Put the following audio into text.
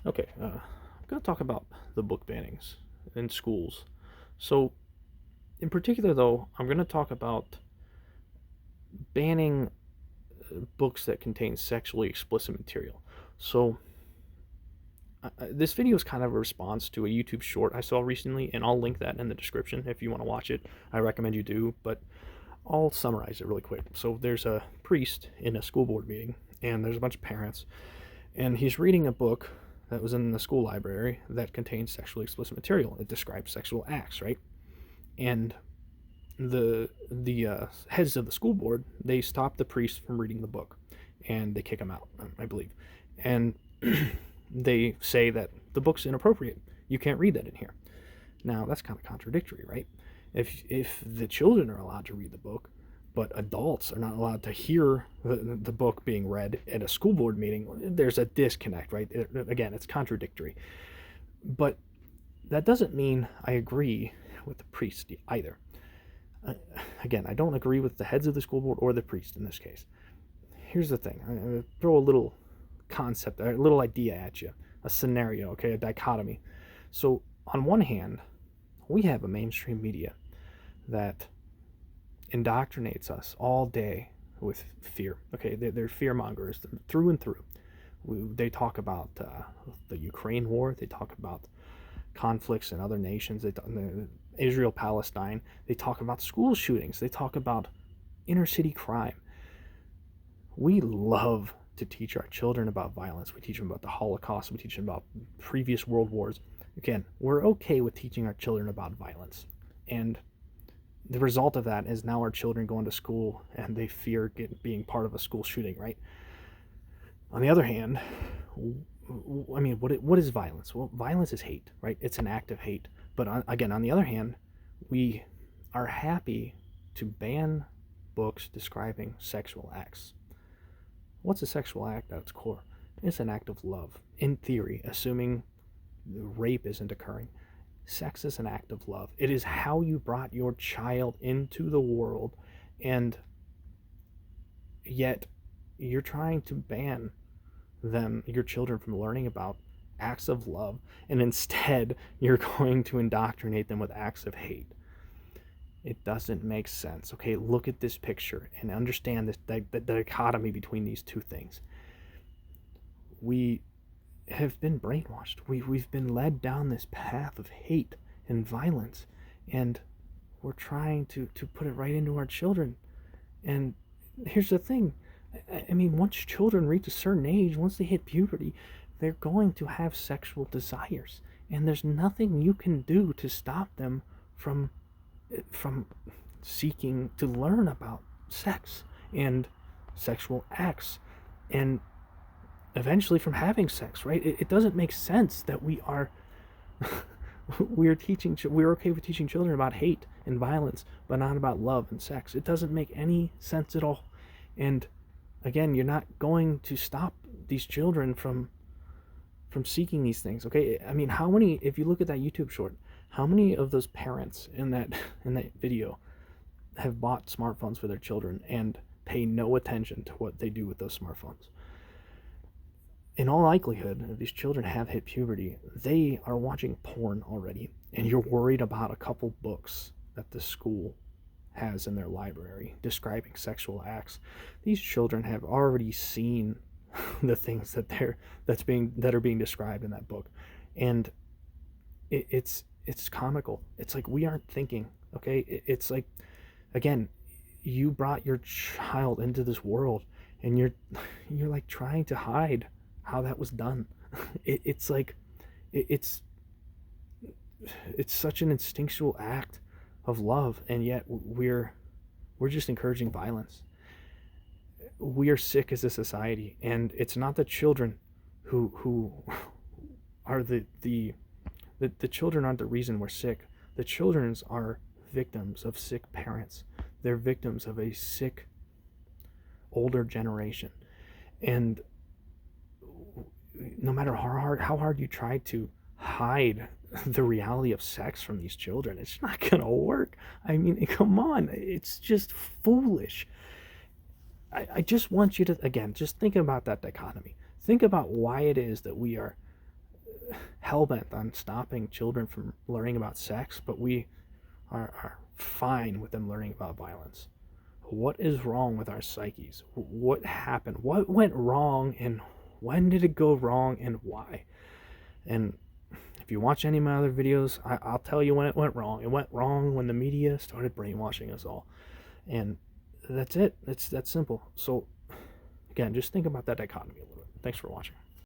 Okay, I'm going to talk about the book bannings in schools. So, in particular, though, I'm going to talk about banning books that contain sexually explicit material. So, this video is kind of a response to a YouTube short I saw recently, and I'll link that in the description if you want to watch it. I recommend you do, but I'll summarize it really quick. So, there's a priest in a school board meeting, and there's a bunch of parents, and he's reading a book that was in the school library that contains sexually explicit material. It describes sexual acts, right? And the heads of the school board, they stop the priest from reading the book, and they kick him out, I believe, and they say that the book's inappropriate. You can't read that in here. Now that's kind of contradictory, right? If the children are allowed to read the book, but adults are not allowed to hear the book being read at a school board meeting, there's a disconnect, right? Again, it's contradictory. But that doesn't mean I agree with the priest either. Uh, Again, I don't agree with the heads of the school board or the priest in this case. Here's the thing. I'm going to throw a little concept, a little idea at you, a scenario, okay, a dichotomy. So, on one hand, we have a mainstream media that indoctrinates us all day with fear. Okay, they're fear mongers through and through. They talk about the Ukraine war. They talk about conflicts in other nations. Israel, Palestine. They talk about school shootings. They talk about inner city crime. We love to teach our children about violence. We teach them about the Holocaust. We teach them about previous world wars. Again, we're okay with teaching our children about violence. And the result of that is now our children go into school and they fear being part of a school shooting, right? On the other hand, I mean, what is violence? Well, violence is hate, right? It's an act of hate. But again, on the other hand, we are happy to ban books describing sexual acts. What's a sexual act at its core? It's an act of love, in theory, assuming rape isn't occurring. Sex is an act of love. It is how you brought your child into the world, and yet you're trying to ban your children, from learning about acts of love, and instead you're going to indoctrinate them with acts of hate. It doesn't make sense. Okay, look at this picture and understand the dichotomy between these two things. We have been brainwashed. We've been led down this path of hate and violence, and we're trying to put it right into our children. And here's the thing, I mean, once children reach a certain age, once they hit puberty, they're going to have sexual desires, and there's nothing you can do to stop them from from seeking to learn about sex and sexual acts, and eventually from having sex, right? It doesn't make sense that we're okay with teaching children about hate and violence, but not about love and sex. It doesn't make any sense at all. And again, you're not going to stop these children from seeking these things. Okay, I mean, how many? If you look at that YouTube short, how many of those parents in that video have bought smartphones for their children and pay no attention to what they do with those smartphones? In all likelihood, if these children have hit puberty, they are watching porn already, and you're worried about a couple books that the school has in their library describing sexual acts. These children have already seen the things that are being described in that book, and it's comical. It's like we aren't thinking. Okay, it's like, again, you brought your child into this world, and you're like trying to hide how that was done. It's like it's it's such an instinctual act of love, and yet we're just encouraging violence. We are sick as a society, and it's not the children who are the children aren't the reason we're sick. The children's are victims of sick parents. They're victims of a sick older generation, and no matter how hard you try to hide the reality of sex from these children, it's not gonna work. I mean, come on, it's just foolish. I just want you to, again, just think about that dichotomy. Think about why it is that we are hell-bent on stopping children from learning about sex, but we are fine with them learning about violence. What is wrong with our psyches? What happened? What went wrong, and when did it go wrong, and why? And if you watch any of my other videos, I'll tell you when it went wrong. It went wrong when the media started brainwashing us all. And that's it. It's that simple. So, again, just think about that dichotomy a little bit. Thanks for watching.